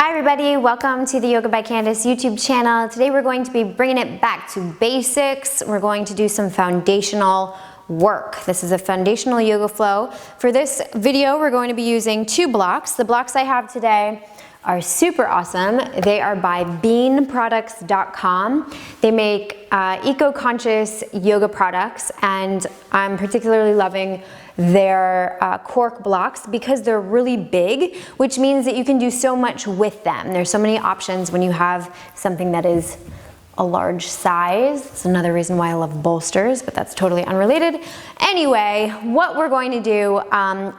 Hi everybody, welcome to the Yoga by Candace YouTube channel. Today we're going to be bringing it back to basics. We're going to do some foundational work. This is a foundational yoga flow. For this video, we're going to be using two blocks. The blocks I have today are super awesome. They are by beanproducts.com. They make eco-conscious yoga products, and I'm particularly loving their cork blocks because they're really big, which means that you can do so much with them. There's so many options when you have something that is a large size. It's another reason why I love bolsters, but that's totally unrelated. Anyway, what we're going to do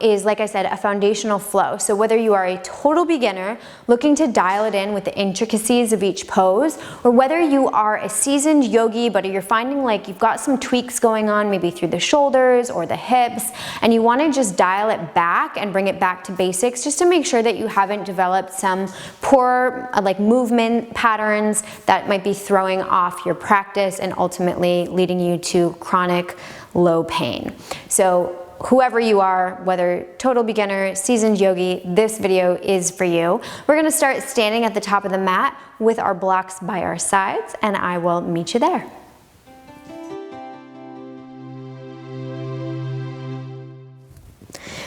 is, like I said, a foundational flow. So whether you are a total beginner looking to dial it in with the intricacies of each pose, or whether you are a seasoned yogi but you're finding like you've got some tweaks going on maybe through the shoulders or the hips, and you want to just dial it back and bring it back to basics just to make sure that you haven't developed some poor like movement patterns that might be throwing off your practice and ultimately leading you to chronic low pain. So whoever you are, whether total beginner, seasoned yogi, this video is for you. We're going to start standing at the top of the mat with our blocks by our sides, and I will meet you there.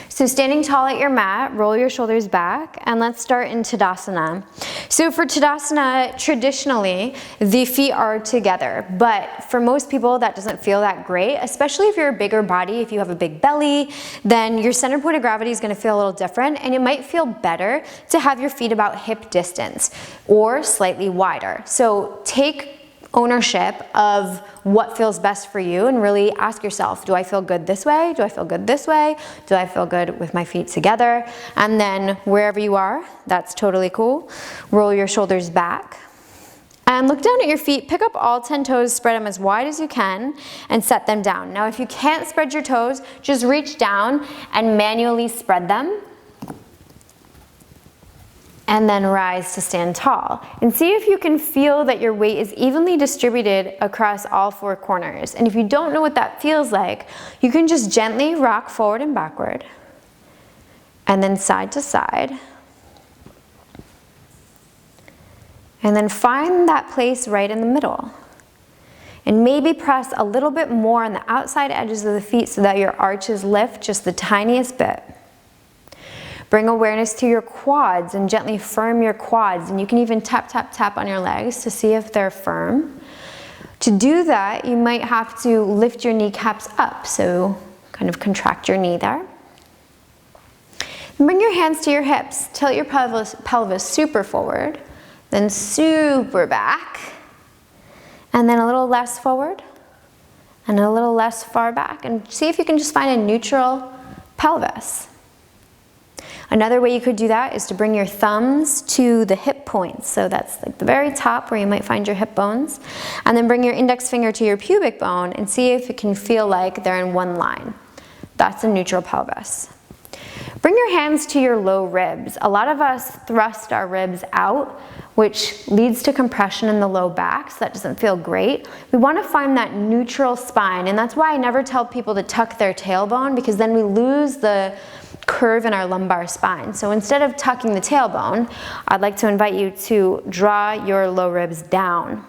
So standing tall at your mat, roll your shoulders back, and let's start in Tadasana. So for Tadasana, traditionally, the feet are together, but for most people that doesn't feel that great, especially if you're a bigger body, if you have a big belly, then your center point of gravity is gonna feel a little different, and it might feel better to have your feet about hip distance or slightly wider. So take ownership of what feels best for you and really ask yourself, do I feel good this way? Do I feel good this way? Do I feel good with my feet together? And then wherever you are, that's totally cool. Roll your shoulders back and look down at your feet. Pick up all 10 toes, spread them as wide as you can, and set them down. Now if you can't spread your toes, just reach down and manually spread them, and then rise to stand tall. And see if you can feel that your weight is evenly distributed across all four corners. And if you don't know what that feels like, you can just gently rock forward and backward, and then side to side. And then find that place right in the middle. And maybe press a little bit more on the outside edges of the feet so that your arches lift just the tiniest bit. Bring awareness to your quads and gently firm your quads. And you can even tap, tap, tap on your legs to see if they're firm. To do that, you might have to lift your kneecaps up. So kind of contract your knee there. And bring your hands to your hips. Tilt your pelvis super forward, then super back. And then a little less forward and a little less far back. And see if you can just find a neutral pelvis. Another way you could do that is to bring your thumbs to the hip points. So that's like the very top where you might find your hip bones. And then bring your index finger to your pubic bone and see if it can feel like they're in one line. That's a neutral pelvis. Bring your hands to your low ribs. A lot of us thrust our ribs out, which leads to compression in the low back, so that doesn't feel great. We want to find that neutral spine, and that's why I never tell people to tuck their tailbone, because then we lose the curve in our lumbar spine. So instead of tucking the tailbone, I'd like to invite you to draw your low ribs down.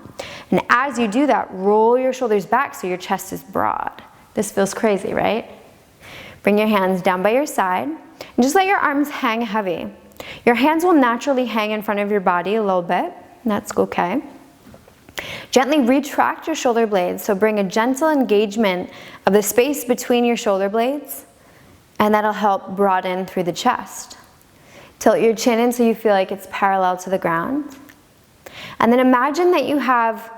And as you do that, roll your shoulders back so your chest is broad. This feels crazy, right? Bring your hands down by your side and just let your arms hang heavy. Your hands will naturally hang in front of your body a little bit, and that's okay. Gently retract your shoulder blades, so bring a gentle engagement of the space between your shoulder blades, and that'll help broaden through the chest. Tilt your chin in so you feel like it's parallel to the ground. And then imagine that you have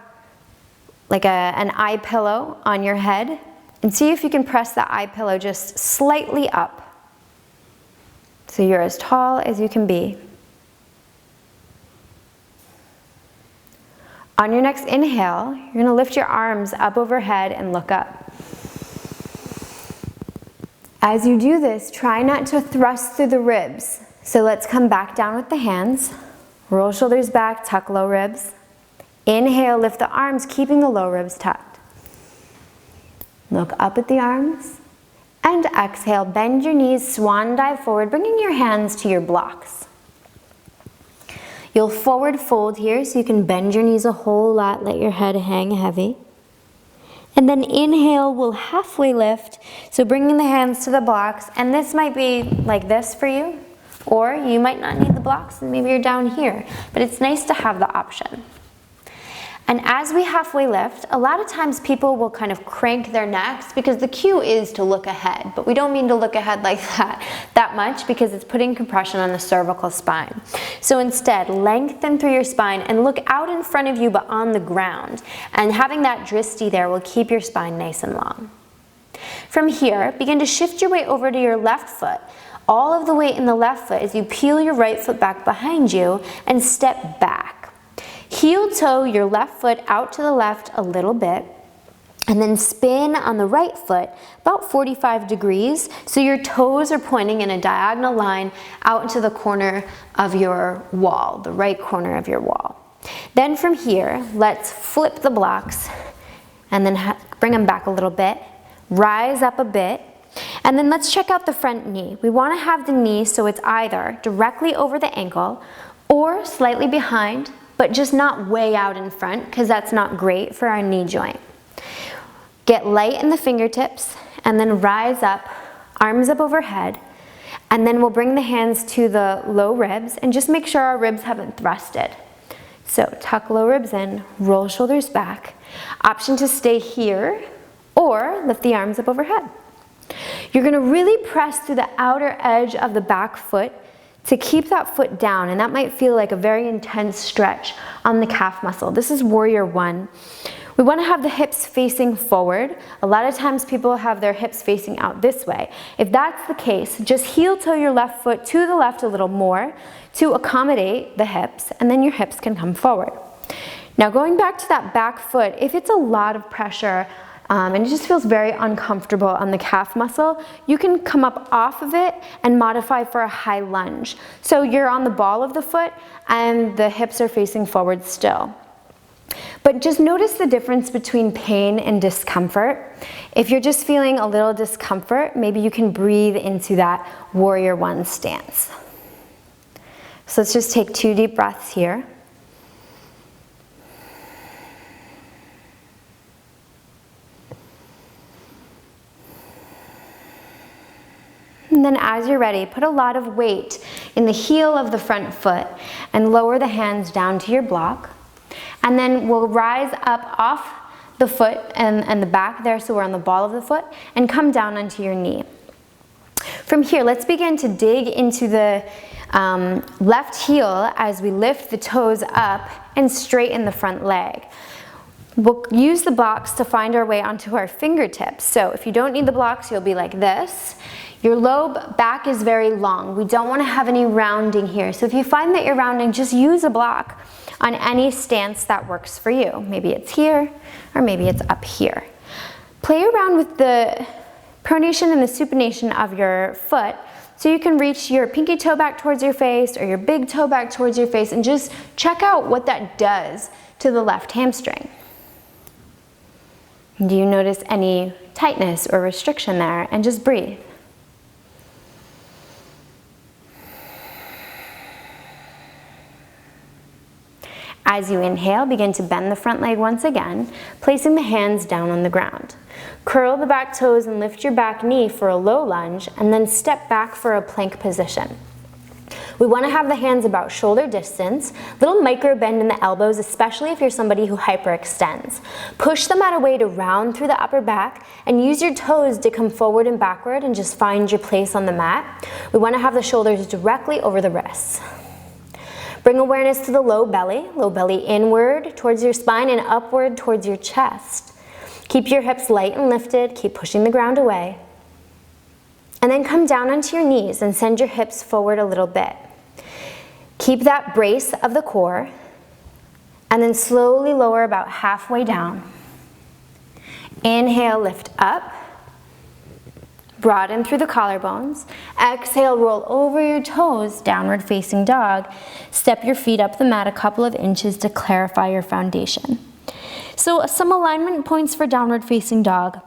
like an eye pillow on your head, and see if you can press the eye pillow just slightly up. So you're as tall as you can be. On your next inhale, you're going to lift your arms up overhead and look up. As you do this, try not to thrust through the ribs. So let's come back down with the hands. Roll shoulders back, tuck low ribs. Inhale, lift the arms, keeping the low ribs tucked. Look up at the arms. And exhale, bend your knees, swan dive forward, bringing your hands to your blocks. You'll forward fold here so you can bend your knees a whole lot, let your head hang heavy. And then inhale, we'll halfway lift. So bringing the hands to the blocks, and this might be like this for you, or you might not need the blocks and maybe you're down here, but it's nice to have the option. And as we halfway lift, a lot of times people will kind of crank their necks because the cue is to look ahead, but we don't mean to look ahead like that much because it's putting compression on the cervical spine. So instead, lengthen through your spine and look out in front of you but on the ground. And having that dristi there will keep your spine nice and long. From here, begin to shift your weight over to your left foot. All of the weight in the left foot as you peel your right foot back behind you and step back. Heel toe your left foot out to the left a little bit, and then spin on the right foot about 45 degrees so your toes are pointing in a diagonal line out into the corner of your wall, the right corner of your wall. Then from here, let's flip the blocks and then bring them back a little bit, rise up a bit, and then let's check out the front knee. We want to have the knee so it's either directly over the ankle or slightly behind, but just not way out in front because that's not great for our knee joint. Get light in the fingertips and then rise up, arms up overhead, and then we'll bring the hands to the low ribs and just make sure our ribs haven't thrusted. So tuck low ribs in, roll shoulders back. Option to stay here or lift the arms up overhead. You're gonna really press through the outer edge of the back foot to keep that foot down, and that might feel like a very intense stretch on the calf muscle. This is warrior one. We want to have the hips facing forward. A lot of times people have their hips facing out this way. If that's the case, just heel toe your left foot to the left a little more to accommodate the hips, and then your hips can come forward. Now going back to that back foot, if it's a lot of pressure and it just feels very uncomfortable on the calf muscle, you can come up off of it and modify for a high lunge. So you're on the ball of the foot and the hips are facing forward still. But just notice the difference between pain and discomfort. If you're just feeling a little discomfort, maybe you can breathe into that warrior one stance. So let's just take 2 deep breaths here. And then as you're ready, put a lot of weight in the heel of the front foot and lower the hands down to your block. And then we'll rise up off the foot and the back there, so we're on the ball of the foot, and come down onto your knee. From here, let's begin to dig into the left heel as we lift the toes up and straighten the front leg. We'll use the blocks to find our way onto our fingertips. So if you don't need the blocks, you'll be like this. Your low back is very long. We don't want to have any rounding here. So if you find that you're rounding, just use a block on any stance that works for you. Maybe it's here, or maybe it's up here. Play around with the pronation and the supination of your foot so you can reach your pinky toe back towards your face or your big toe back towards your face and just check out what that does to the left hamstring. Do you notice any tightness or restriction there? And just breathe. As you inhale, begin to bend the front leg once again, placing the hands down on the ground. Curl the back toes and lift your back knee for a low lunge, and then step back for a plank position. We want to have the hands about shoulder distance, little micro bend in the elbows, especially if you're somebody who hyperextends. Push them out a way to round through the upper back and use your toes to come forward and backward and just find your place on the mat. We want to have the shoulders directly over the wrists. Bring awareness to the low belly inward towards your spine and upward towards your chest. Keep your hips light and lifted, keep pushing the ground away. And then come down onto your knees and send your hips forward a little bit. Keep that brace of the core, and then slowly lower about halfway down. Inhale, lift up. Broaden through the collarbones. Exhale, roll over your toes, downward facing dog. Step your feet up the mat a couple of inches to clarify your foundation. So some alignment points for downward facing dog.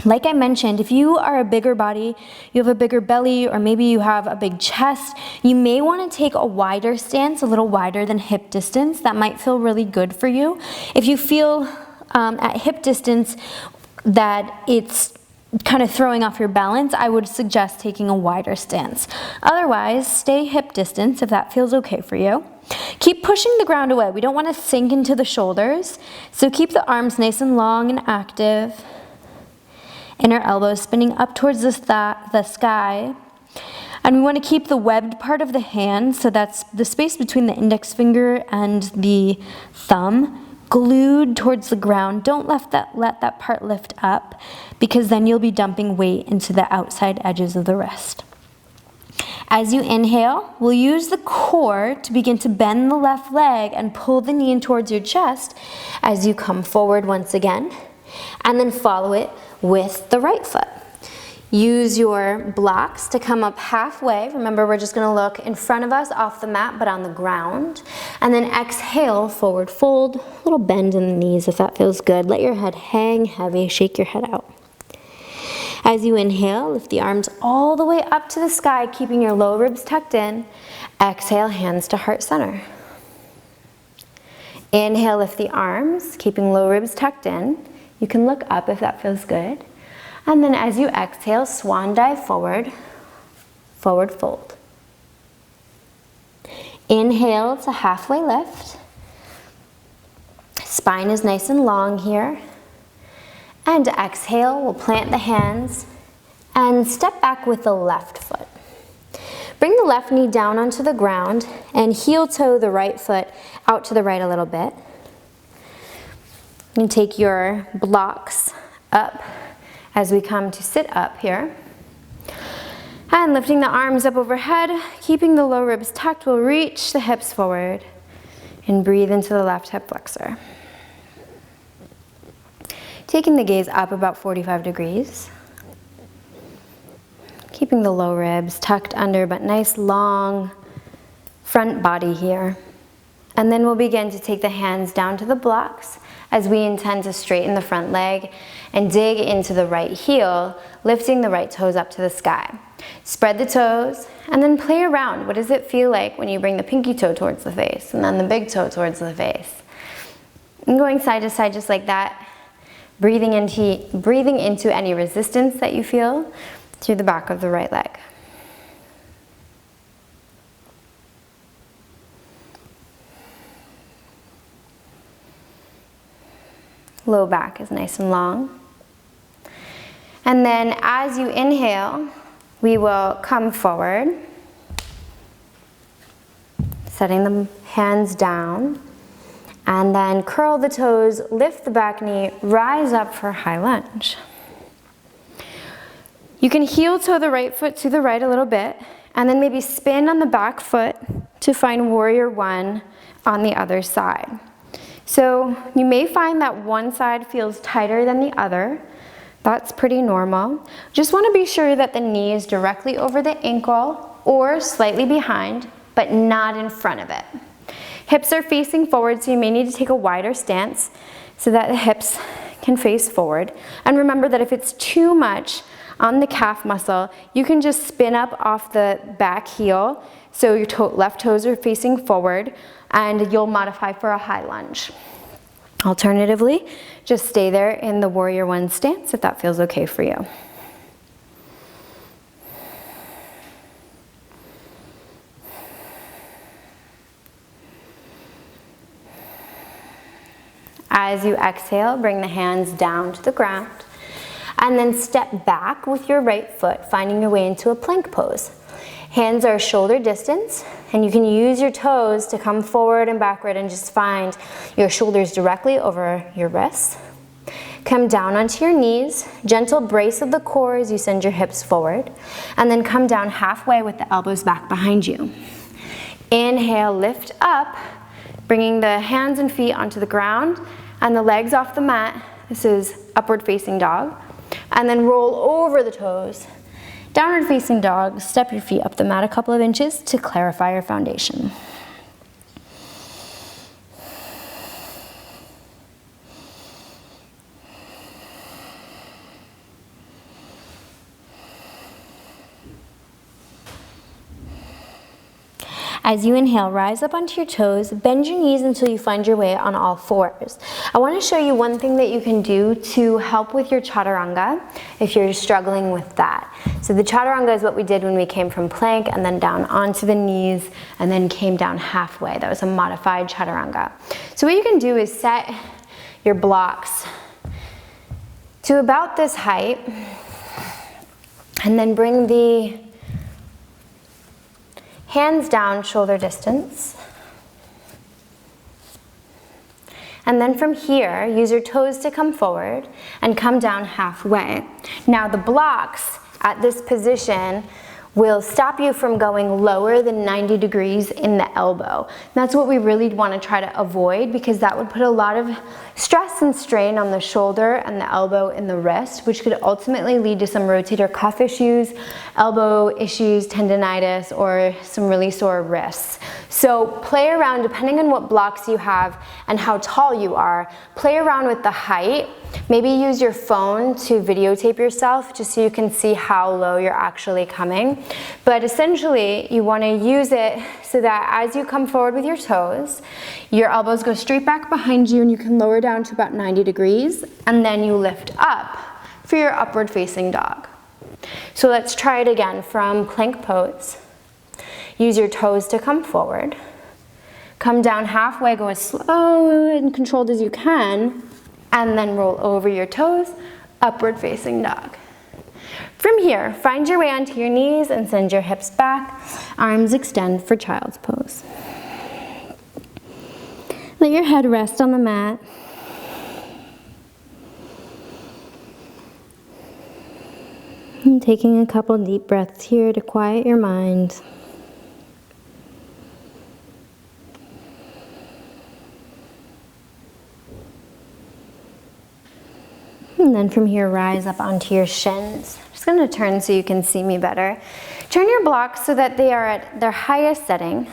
Like I mentioned, if you are a bigger body, you have a bigger belly, or maybe you have a big chest, you may want to take a wider stance, a little wider than hip distance. That might feel really good for you. If you feel at hip distance that it's kind of throwing off your balance, I would suggest taking a wider stance. Otherwise, stay hip distance if that feels okay for you. Keep pushing the ground away. We don't want to sink into the shoulders, so keep the arms nice and long and active. Inner elbows spinning up towards the sky. And we want to keep the webbed part of the hand, so that's the space between the index finger and the thumb, glued towards the ground. Don't let that part lift up, because then you'll be dumping weight into the outside edges of the wrist. As you inhale, we'll use the core to begin to bend the left leg and pull the knee in towards your chest as you come forward once again, and then follow it with the right foot. Use your blocks to come up halfway. Remember, we're just gonna look in front of us, off the mat, but on the ground. And then exhale, forward fold, a little bend in the knees if that feels good. Let your head hang heavy, shake your head out. As you inhale, lift the arms all the way up to the sky, keeping your low ribs tucked in. Exhale, hands to heart center. Inhale, lift the arms, keeping low ribs tucked in. You can look up if that feels good. And then as you exhale, swan dive forward, forward fold. Inhale to halfway lift. Spine is nice and long here. And exhale, we'll plant the hands and step back with the left foot. Bring the left knee down onto the ground and heel toe the right foot out to the right a little bit. You can take your blocks up as we come to sit up here. And lifting the arms up overhead, keeping the low ribs tucked, we'll reach the hips forward and breathe into the left hip flexor. Taking the gaze up about 45 degrees. Keeping the low ribs tucked under, but nice long front body here. And then we'll begin to take the hands down to the blocks as we intend to straighten the front leg and dig into the right heel, lifting the right toes up to the sky. Spread the toes and then play around. What does it feel like when you bring the pinky toe towards the face and then the big toe towards the face? And going side to side just like that, breathing into any resistance that you feel through the back of the right leg. Low back is nice and long. And then as you inhale, we will come forward, setting the hands down, and then curl the toes, lift the back knee, rise up for high lunge. You can heel toe the right foot to the right a little bit, and then maybe spin on the back foot to find warrior one on the other side. So you may find that one side feels tighter than the other. That's pretty normal. Just want to be sure that the knee is directly over the ankle or slightly behind, but not in front of it. Hips are facing forward, so you may need to take a wider stance so that the hips can face forward. And remember that if it's too much on the calf muscle, you can just spin up off the back heel so your left toes are facing forward, and you'll modify for a high lunge. Alternatively, just stay there in the warrior one stance if that feels okay for you. As you exhale, bring the hands down to the ground, and then step back with your right foot, finding your way into a plank pose. Hands are shoulder distance, and you can use your toes to come forward and backward and just find your shoulders directly over your wrists. Come down onto your knees, gentle brace of the core as you send your hips forward, and then come down halfway with the elbows back behind you. Inhale, lift up, bringing the hands and feet onto the ground and the legs off the mat. This is upward facing dog. And then roll over the toes. Downward facing dog, step your feet up the mat a couple of inches to clarify your foundation. As you inhale, rise up onto your toes, bend your knees until you find your way on all fours. I want to show you one thing that you can do to help with your Chaturanga if you're struggling with that. So the Chaturanga is what we did when we came from plank and then down onto the knees and then came down halfway. That was a modified Chaturanga. So what you can do is set your blocks to about this height and then bring the hands down shoulder distance. And then from here, use your toes to come forward and come down halfway. Now the blocks at this position will stop you from going lower than 90 degrees in the elbow. That's what we really want to try to avoid, because that would put a lot of stress and strain on the shoulder and the elbow and the wrist, which could ultimately lead to some rotator cuff issues, elbow issues, tendinitis, or some really sore wrists. So play around, depending on what blocks you have and how tall you are, play around with the height. Maybe use your phone to videotape yourself just so you can see how low you're actually coming. But essentially, you want to use it so that as you come forward with your toes, your elbows go straight back behind you and you can lower down to about 90 degrees, and then you lift up for your upward facing dog. So let's try it again from plank pose. Use your toes to come forward. Come down halfway, go as slow and controlled as you can, and then roll over your toes, upward facing dog. From here, find your way onto your knees and send your hips back. Arms extend for child's pose. Let your head rest on the mat. And taking a couple deep breaths here to quiet your mind. And then from here, rise up onto your shins. I'm just gonna turn so you can see me better. Turn your blocks so that they are at their highest setting.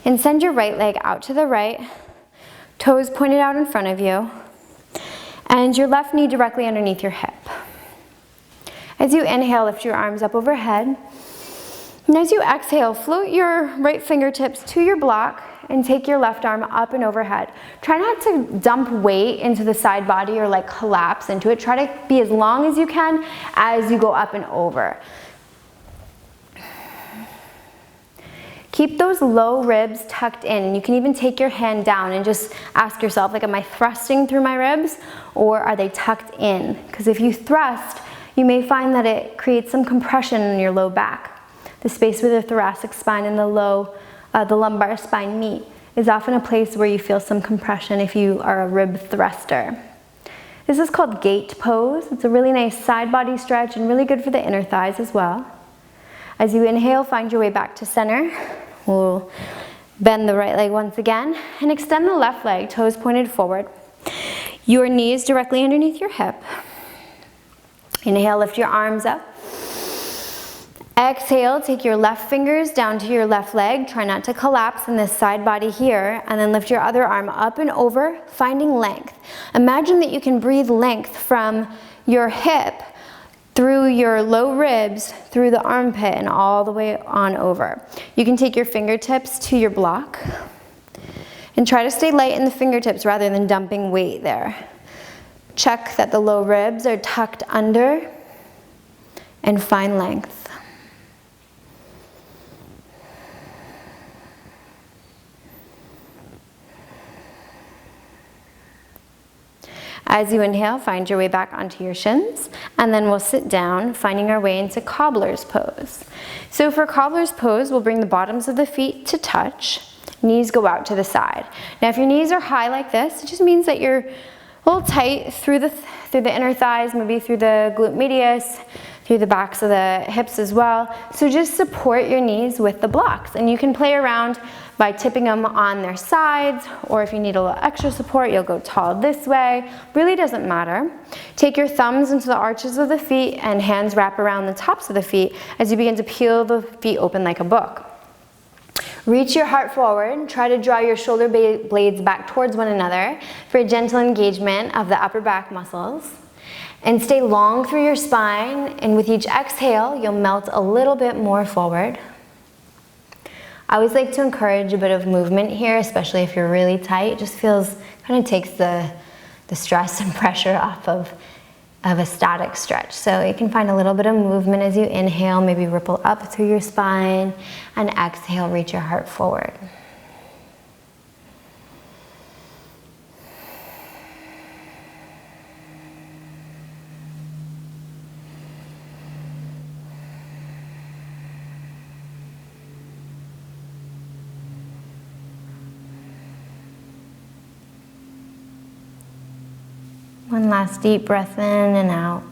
And send your right leg out to the right, toes pointed out in front of you, and your left knee directly underneath your hip. As you inhale, lift your arms up overhead. And as you exhale, float your right fingertips to your block and take your left arm up and overhead. Try not to dump weight into the side body or like collapse into it. Try to be as long as you can as you go up and over. Keep those low ribs tucked in. You can even take your hand down and just ask yourself, like, am I thrusting through my ribs or are they tucked in? Because if you thrust, you may find that it creates some compression in your low back. The space where the thoracic spine and the lumbar spine meet is often a place where you feel some compression if you are a rib thruster. This is called gate pose. It's a really nice side body stretch and really good for the inner thighs as well. As you inhale, find your way back to center. We'll bend the right leg once again and extend the left leg, toes pointed forward. Your knees directly underneath your hip. Inhale, lift your arms up. Exhale, take your left fingers down to your left leg. Try not to collapse in this side body here, and then lift your other arm up and over, finding length. Imagine that you can breathe length from your hip through your low ribs, through the armpit, and all the way on over. You can take your fingertips to your block and try to stay light in the fingertips rather than dumping weight there. Check that the low ribs are tucked under and find length. As you inhale, find your way back onto your shins, and then we'll sit down, finding our way into Cobbler's pose. So for Cobbler's pose, we'll bring the bottoms of the feet to touch, knees go out to the side. Now if your knees are high like this, it just means that you're a little tight through the inner thighs, maybe through the glute medius, through the backs of the hips as well. So just support your knees with the blocks, and you can play around by tipping them on their sides, or if you need a little extra support, you'll go tall this way. Really doesn't matter. Take your thumbs into the arches of the feet and hands wrap around the tops of the feet as you begin to peel the feet open like a book. Reach your heart forward. Try to draw your shoulder blades back towards one another for a gentle engagement of the upper back muscles. And stay long through your spine, and with each exhale, you'll melt a little bit more forward. I always like to encourage a bit of movement here, especially if you're really tight. It just feels, kind of takes the stress and pressure off of a static stretch. So you can find a little bit of movement as you inhale, maybe ripple up through your spine, and exhale, reach your heart forward. One last deep breath in and out.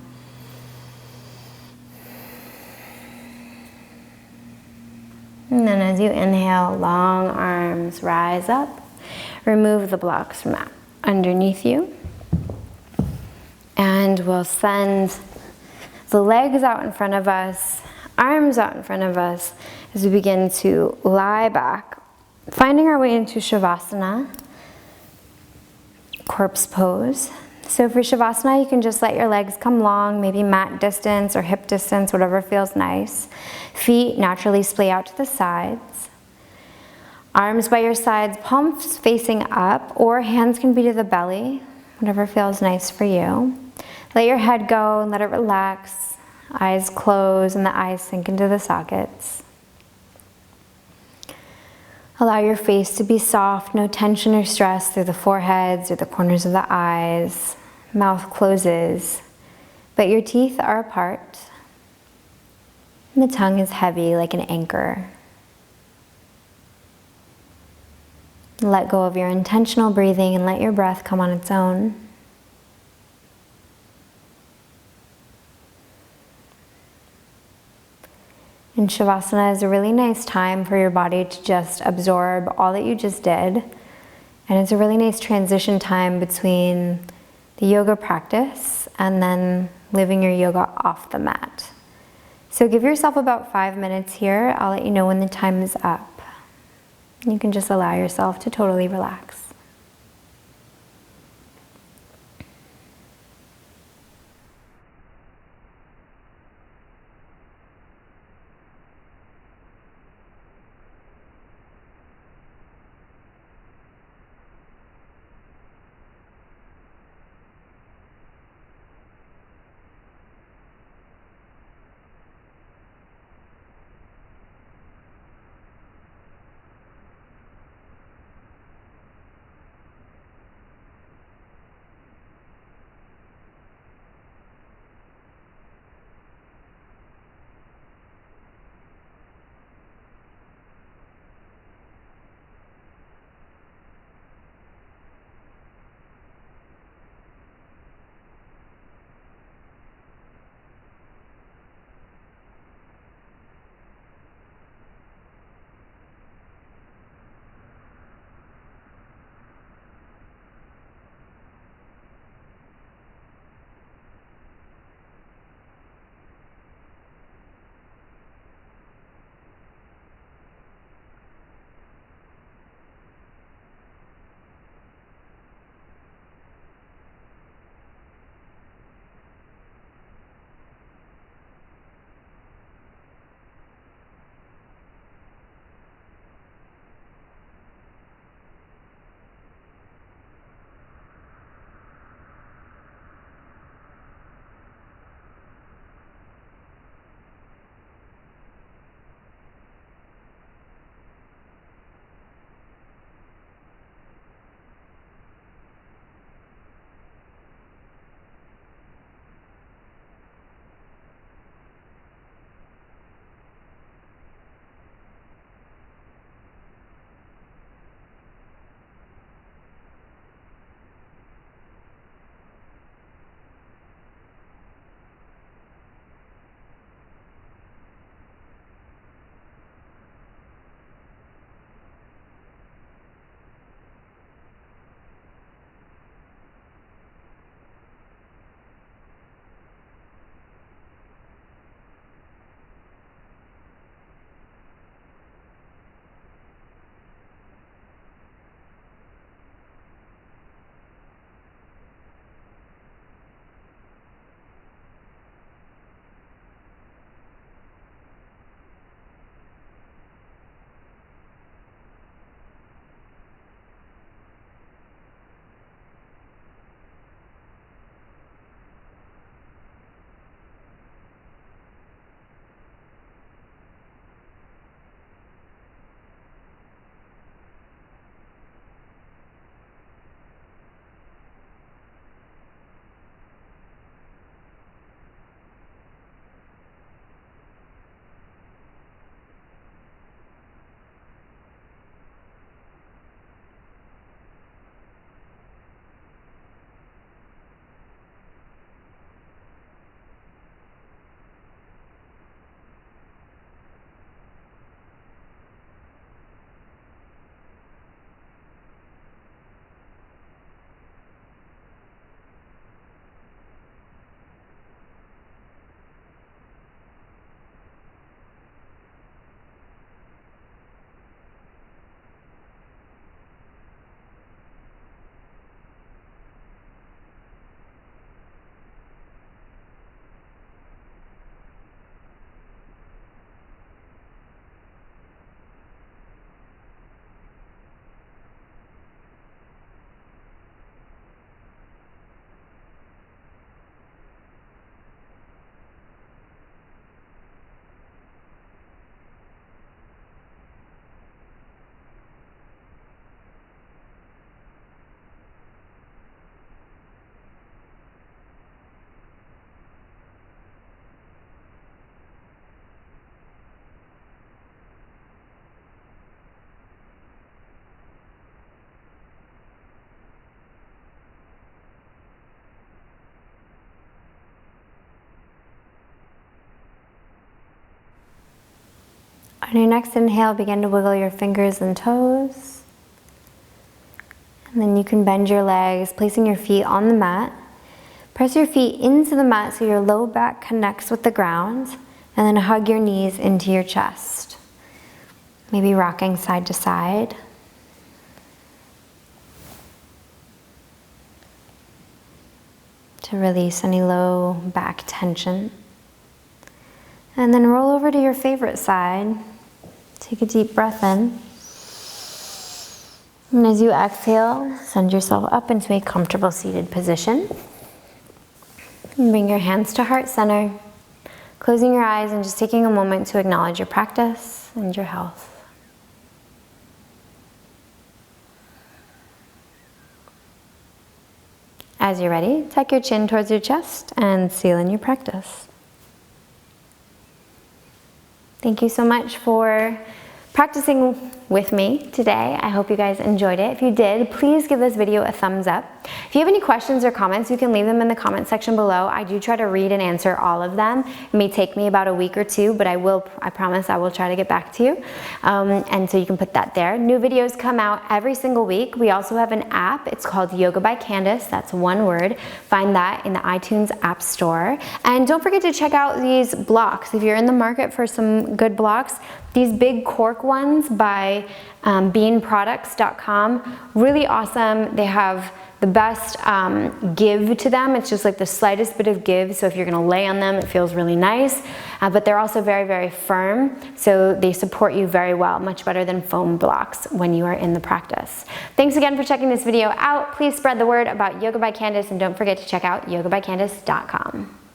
And then as you inhale, long arms rise up. Remove the blocks from underneath you. And we'll send the legs out in front of us, arms out in front of us as we begin to lie back, finding our way into Savasana, corpse pose. So for Savasana, you can just let your legs come long, maybe mat distance or hip distance, whatever feels nice. Feet naturally splay out to the sides. Arms by your sides, palms facing up, or hands can be to the belly, whatever feels nice for you. Let your head go and let it relax. Eyes close and the eyes sink into the sockets. Allow your face to be soft, no tension or stress through the foreheads or the corners of the eyes. Mouth closes, but your teeth are apart. And the tongue is heavy like an anchor. Let go of your intentional breathing and let your breath come on its own. And Shavasana is a really nice time for your body to just absorb all that you just did. And it's a really nice transition time between the yoga practice and then living your yoga off the mat. So give yourself about 5 minutes here. I'll let you know when the time is up. You can just allow yourself to totally relax. On your next inhale, begin to wiggle your fingers and toes. And then you can bend your legs, placing your feet on the mat. Press your feet into the mat so your low back connects with the ground, and then hug your knees into your chest. Maybe rocking side to side. To release any low back tension. And then roll over to your favorite side. Take a deep breath in. And as you exhale, send yourself up into a comfortable seated position. And bring your hands to heart center, closing your eyes and just taking a moment to acknowledge your practice and your health. As you're ready, tuck your chin towards your chest and seal in your practice. Thank you so much for practicing with me today. I hope you guys enjoyed it. If you did, please give this video a thumbs up. If you have any questions or comments, you can leave them in the comment section below. I do try to read and answer all of them. It may take me about a week or two, but I promise I will try to get back to you. And so you can put that there. New videos come out every single week. We also have an app. It's called YogaByCandace. That's one word. Find that in the iTunes App Store. And don't forget to check out these blocks. If you're in the market for some good blocks, these big cork ones by beanproducts.com, really awesome. They have the best give to them. It's just like the slightest bit of give, so if you're gonna lay on them, it feels really nice. But they're also very, very firm, so they support you very well, much better than foam blocks when you are in the practice. Thanks again for checking this video out. Please spread the word about Yoga by Candace, and don't forget to check out yogabycandace.com.